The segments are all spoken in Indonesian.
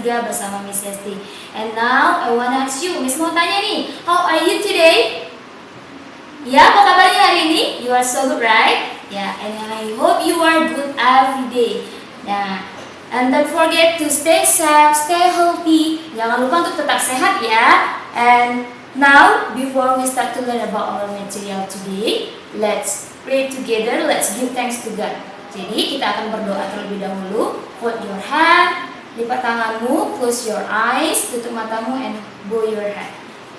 3 bersama Miss Yesti. And now I wanna ask you, Miss mau tanya nih, how are you today? Ya, apa kabarnya hari ini? You are so good, right? Yeah, and I hope you are good every day. Nah, and don't forget to stay safe, stay healthy. Jangan lupa untuk tetap sehat ya. And now, before we start to learn about our material today, let's pray together. Let's give thanks to God. Jadi kita akan berdoa terlebih dahulu. Hold your hand, lipat tanganmu, close your eyes, tutup matamu, and bow your head.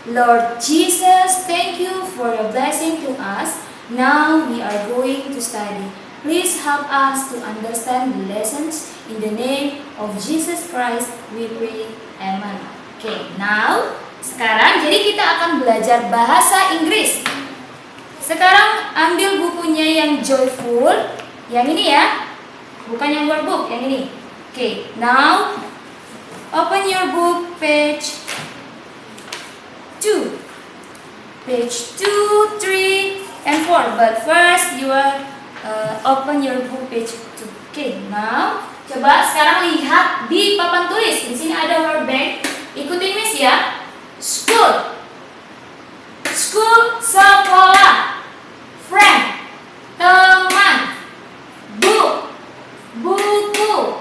Lord Jesus, thank you for your blessing to us. Now we are going to study. Please help us to understand the lessons. In the name of Jesus Christ, we pray. Amen. Okay, now, sekarang jadi kita akan belajar bahasa Inggris. Sekarang ambil bukunya yang Joyful. Yang ini ya, bukan yang workbook, yang ini. Okay, now open your book page 2. Page 2, 3, and 4. But first you will open your book page 2. Okay, now coba sekarang lihat di papan tulis. Di sini ada word bank. Ikutin Miss ya. School. School, sekolah. Friend, teman. Book, buku.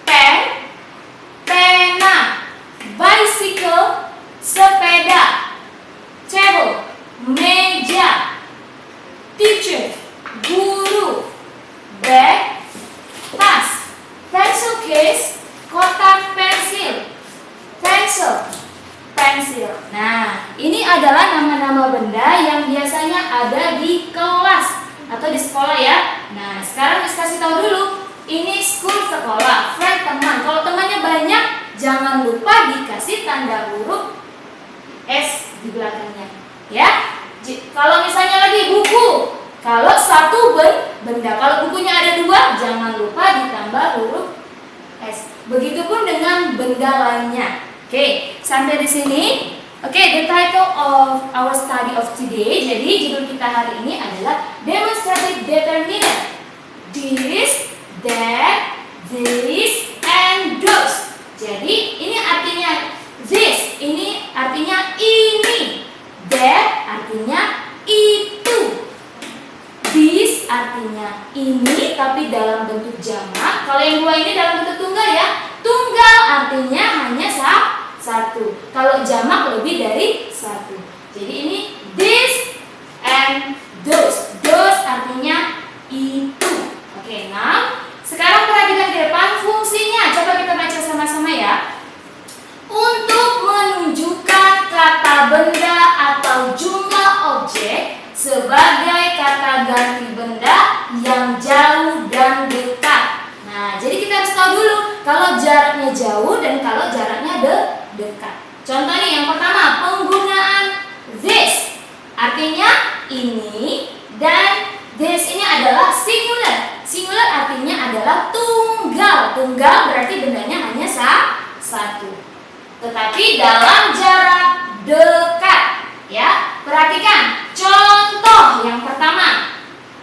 Pen, pena. Bicycle, sepeda. Table, meja. Teacher, guru. Bag, tas. Pencil case, kotak pensil. Pencil, pensil. Nah, ini adalah nama-nama benda yang biasanya ada di kelas atau di sekolah ya. Nah, sekarang Miss kasih tahu dulu. Ini school, sekolah, friend, teman. Kalau temannya banyak, jangan lupa dikasih tanda huruf S di belakangnya. Ya. Kalau misalnya lagi buku, kalau satu benda, kalau bukunya ada 2, jangan lupa ditambah huruf S. Begitupun dengan benda lainnya. Oke, sampai di sini. Oke, the title of our study of today. Jadi judul kita hari ini adalah Demonstrative Determiner. This, that, this, and those. Jadi ini artinya this, ini artinya ini. That artinya itu. This artinya ini tapi dalam bentuk jamak. Kalau yang 2 ini dalam bentuk tunggal ya. Tunggal artinya hanya satu. Kalau jamak lebih dari 1. Jadi ini this and those. Those artinya itu. Oke, nah sekarang perhatikan ke depan fungsinya. Coba kita baca sama-sama ya. Untuk menunjukkan kata benda atau jumlah objek sebagai kata ganti benda yang jauh dan dekat. Nah, jadi kita harus tahu dulu kalau jaraknya jauh dan kalau jaraknya dekat. Contoh nih, yang pertama penggunaan this artinya ini dan this ini adalah singular. Singular artinya adalah tunggal. Tunggal berarti bendanya hanya satu. Tetapi dalam jarak dekat. Ya, perhatikan contoh yang pertama.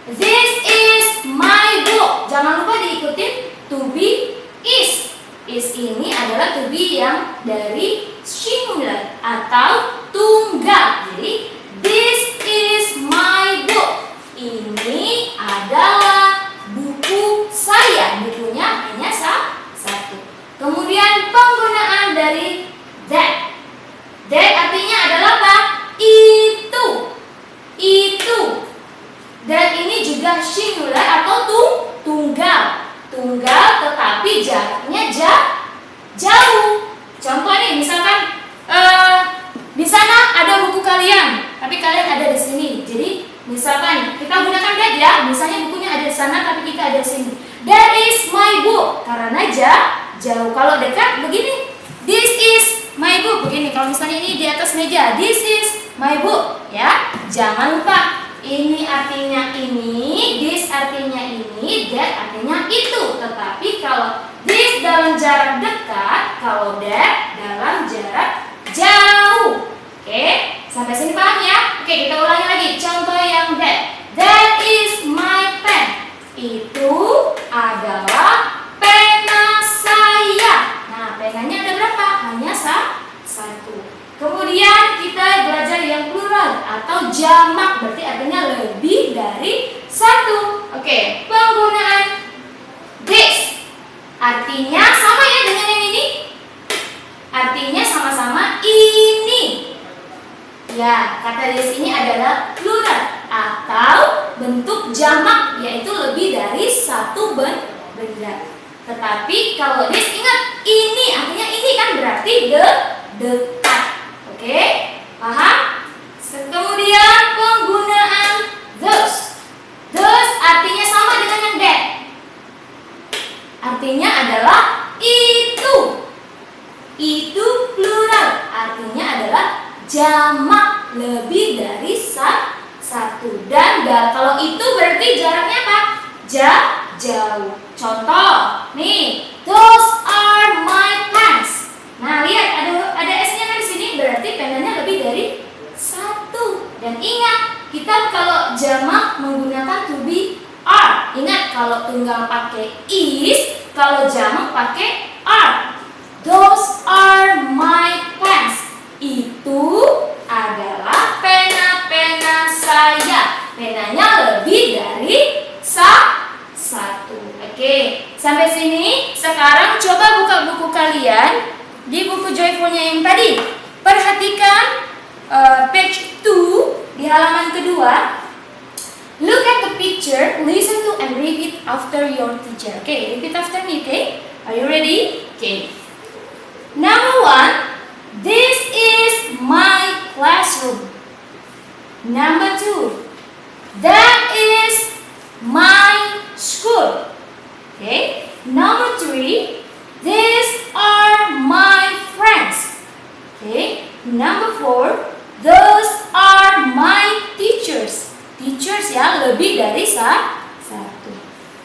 This is my book. Jangan lupa diikutin to be is. Is ini adalah to be yang dari singular atau tunggal. Jadi this is my book. Ini adalah buku saya. Bukunya hanya satu. Kemudian penggunaan dari that. That artinya adalah apa? Itu. Dan ini juga singular atau tunggal. Tunggal tetapi jaraknya jauh. Contoh nih, misalkan di sana ada buku kalian, tapi kalian ada di sini. Jadi misalkan kita gunakan that ya. Misalnya bukunya ada di sana tapi kita ada di sini. That is my book. Karena jauh. Kalau dekat begini. This is my book. Begini. Kalau misalnya ini di atas meja. This is my book. Ya. Jangan lupa. Ini artinya ini, this artinya ini, that artinya itu. Tetapi kalau this dalam jarak dekat, kalau that dalam jarak jauh. Oke, sampai sini paham ya? Oke, kita ulangi lagi. Contoh yang that. That is my pen. Itu adalah pena saya. Nah, penanya ada satu. Kemudian kita belajar yang plural atau jamak, berarti artinya lebih dari satu. Oke, penggunaan this artinya sama ya dengan yang ini. Artinya sama-sama ini. Ya, kata this ini adalah plural atau bentuk jamak, yaitu lebih dari satu benda. Tetapi kalau this, ingat ini artinya ini kan, berarti dekat. Oke, paham? Kemudian penggunaan those. Those artinya sama dengan yang that. Artinya adalah itu. Itu plural, artinya adalah jamak, lebih dari satu. Dan kalau itu berarti jaraknya apa? Jauh. Contoh, nih, those are my pens. Nah, lihat ada S-nya kan di sini, berarti penanya lebih dari satu. Dan ingat, kita kalau jamak menggunakan to be are. Ingat, kalau tunggal pakai is, kalau jamak pakai are. Those are my pens. Itu adalah pena-pena saya. Penanya lebih dari satu. Oke, sampai sini. Sekarang coba buka buku kalian di buku Joyfulnya yang tadi. Perhatikan page 2 di halaman kedua. Look at the picture, listen to and repeat after your teacher. Okay, repeat after me, okay? Are you ready? Okay. Number 1, this is my classroom. Number 2, that is my school. Okay. Number 3, these are my friends. Okay. Number 4, those are my teachers. Teachers ya, lebih dari satu.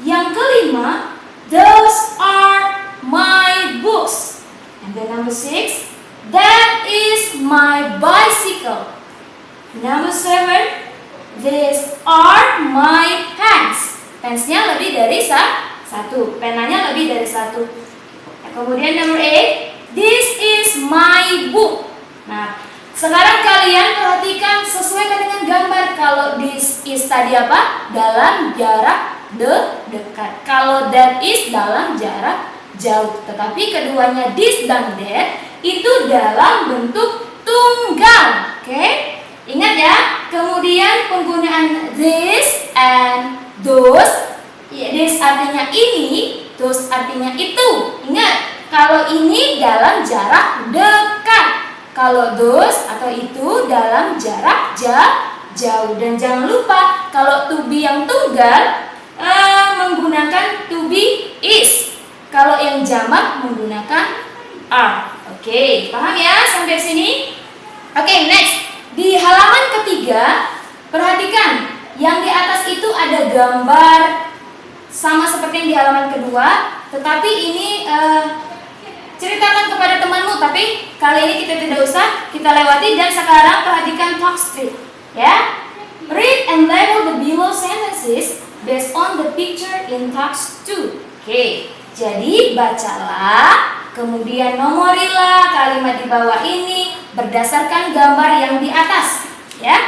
Yang kelima, those are my books. And then number 6, that is my bicycle. Number 7, these are my pens. Pensnya lebih dari satu. Penanya lebih dari satu. Kemudian number 8, this is my book. Nah, sekarang kalian perhatikan, sesuaikan dengan gambar. Kalau this is tadi apa? Dalam jarak dekat. Kalau that is dalam jarak jauh. Tetapi keduanya this dan that itu dalam bentuk tunggal. Oke? Ingat ya. Kemudian penggunaan this and those. Ya, this artinya ini, those artinya itu. Ingat, kalau ini dalam jarak dekat. Kalau those atau itu dalam jarak jauh. Dan jangan lupa, kalau to be yang tunggal menggunakan to be is. Kalau yang jamak menggunakan are. Oke, paham ya sampai sini? Oke, next. Di halaman ketiga, perhatikan. Yang di atas itu ada gambar sama seperti yang di halaman kedua. Tetapi ini ceritakan kepada temanmu, tapi kali ini kita tidak usah, kita lewati. Dan sekarang perhatikan talk street, ya. Read and label the below sentences based on the picture in text 2. Oke, jadi bacalah, kemudian nomorilah kalimat di bawah ini berdasarkan gambar yang di atas, ya.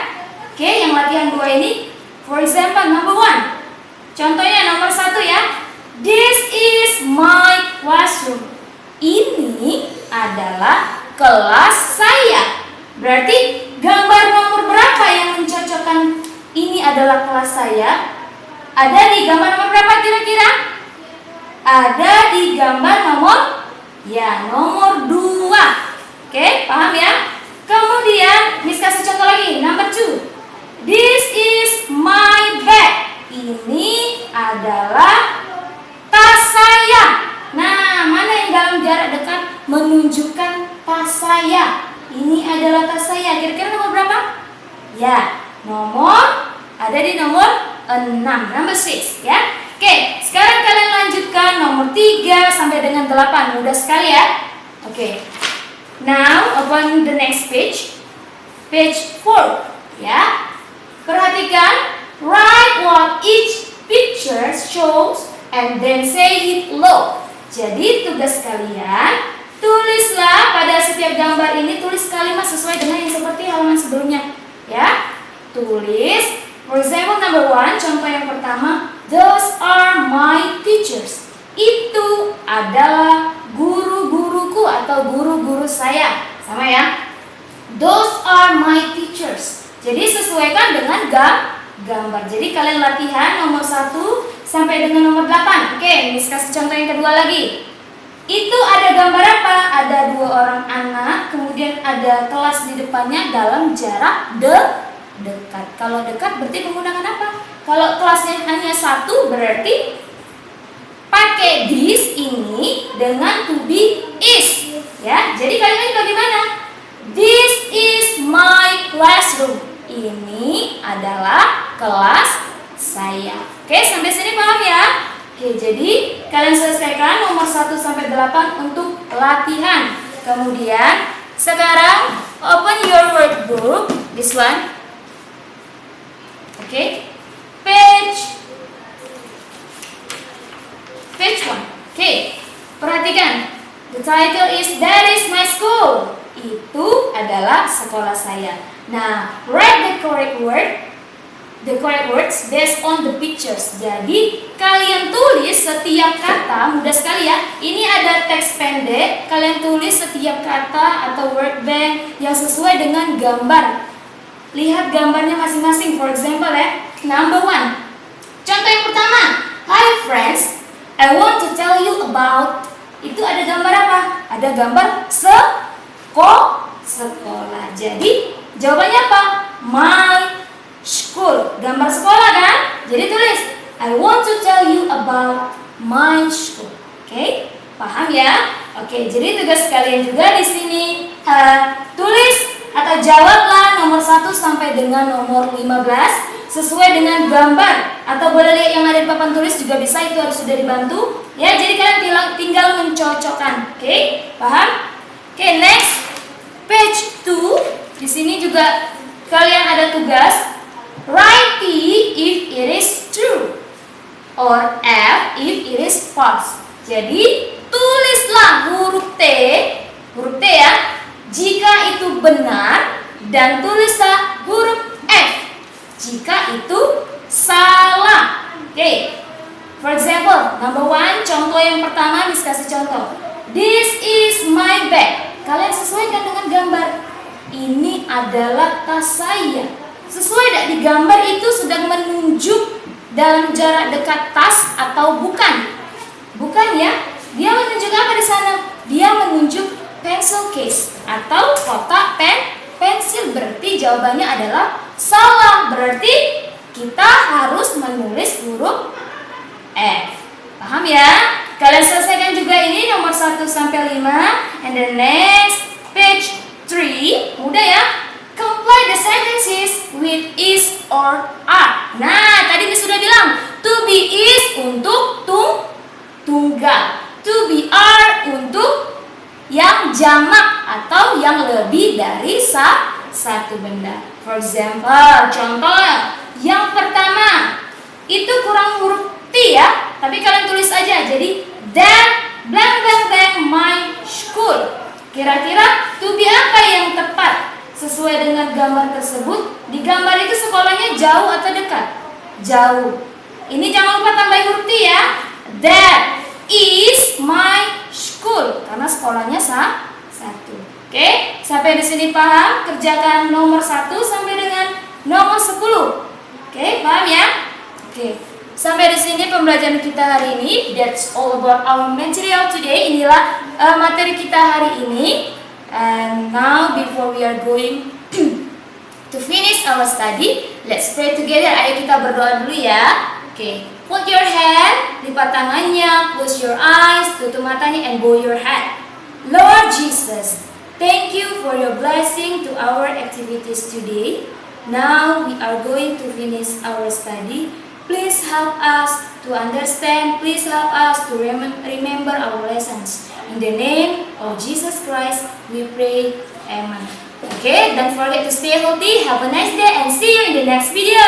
Oke, yang latihan 2 ini, for example, number 1. Contohnya nomor 1 ya. This is my classroom. Ini adalah kelas saya. Berarti gambar nomor berapa yang mencocokkan ini adalah kelas saya? Ada di gambar nomor berapa kira-kira? Ada di gambar nomor 2. Oke, paham ya? Kemudian Miss kasih contoh lagi, number 2. This is my bag. Ini adalah tas saya. Nah, mana yang dalam jarak dekat menunjukkan tas saya? Ini adalah tas saya. Kira-kira nomor berapa? Ya, ada di nomor 6, number 6 ya. Oke, sekarang kalian lanjutkan nomor 3 sampai dengan 8. Mudah sekali ya. Oke. Now, open the next page. Page 4 ya. Perhatikan, write what each picture shows and then say it loud. Jadi tugas kalian Tulislah pada setiap gambar ini, tulis kalimat sesuai dengan yang seperti halaman sebelumnya. Ya, tulis. For example, number 1, contoh yang pertama, those are my teachers. Itu adalah guru-guruku atau guru-guru saya. Sama ya. Those are my teachers. Jadi sesuaikan dengan gambar. Jadi kalian latihan nomor 1 sampai dengan nomor 8. Oke, Miss kasih contoh yang kedua lagi. Itu ada gambar apa? Ada 2 orang anak, kemudian ada kelas di depannya dalam jarak dekat. Kalau dekat berarti menggunakan apa? Kalau kelasnya hanya 1 berarti pakai this ini dengan to be is. Ya, jadi kalimatnya bagaimana? This is my classroom. Ini adalah kelas saya. Oke, sampai sini paham ya? Oke, jadi kalian selesaikan nomor 1 sampai 8 untuk latihan. Kemudian sekarang open your workbook, this one. Oke. Page 1. Oke. Perhatikan. The title is That is my school. Itu adalah sekolah saya. Nah, write the correct words based on the pictures. Jadi kalian tulis setiap kata, mudah sekali ya. Ini ada teks pendek, kalian tulis setiap kata atau word bank yang sesuai dengan gambar. Lihat gambarnya masing-masing. For example ya, number 1. Contoh yang pertama, hi friends, I want to tell you about. Itu ada gambar apa? Ada gambar sekolah. Jadi jawabannya apa? My school, gambar sekolah kan? Jadi tulis I want to tell you about my school. Oke, paham ya? Oke, jadi tugas kalian juga di sini tulis atau jawablah nomor 1 sampai dengan nomor 15 sesuai dengan gambar, atau boleh lihat yang ada di papan tulis juga bisa, itu harus sudah dibantu. Ya, jadi kalian tinggal mencocokkan. Oke, paham? Oke, next page 2. Di sini juga kalian ada tugas. Write T if it is true or F if it is false. Jadi tulislah huruf T ya, jika itu benar, dan tulislah huruf F jika itu salah. Oke. For example, number 1, contoh yang pertama, Miss kasih contoh. This is my bag. Kalian sesuaikan dengan gambar. Ini adalah tas saya. Sesuai tidak di gambar itu sedang menunjuk dalam jarak dekat tas atau bukan? Bukan ya? Dia menunjuk apa di sana? Dia menunjuk pencil case atau kotak pensil. Berarti jawabannya adalah salah. Berarti kita harus menulis huruf F. Paham ya? Kalian selesaikan juga ini nomor 1 sampai 5. And the next page 3. Mudah ya? Complete the sentences with is or are. Nah, tadi Miss sudah bilang, to be is untuk tunggal, to be are untuk yang jamak atau yang lebih dari satu benda. For example, contoh yang pertama, itu kurang huruf T ya, tapi kalian tulis aja. Jadi that blank blank blank my school. Kira-kira to be apa yang tepat? Sesuai dengan gambar tersebut, di gambar itu sekolahnya jauh atau dekat? Jauh. Ini jangan lupa tambah huruf T ya. That is my school, karena sekolahnya satu. Oke, sampai di sini paham? Kerjakan nomor 1 sampai dengan nomor 10. Oke, paham ya? Oke, sampai di sini pembelajaran kita hari ini. That's all about our material today. Inilah materi kita hari ini. And now before we are going to finish our study, let's pray together. Ayo kita berdoa dulu ya. Oke, put your hand, lipat tangannya, close your eyes, tutup matanya, and bow your head. Lord Jesus, thank you for your blessing to our activities today. Now we are going to finish our study. Please help us to understand. Please help us to remember our lessons. In the name of Jesus Christ, we pray. Amen. Okay, don't forget to stay healthy. Have a nice day and see you in the next video.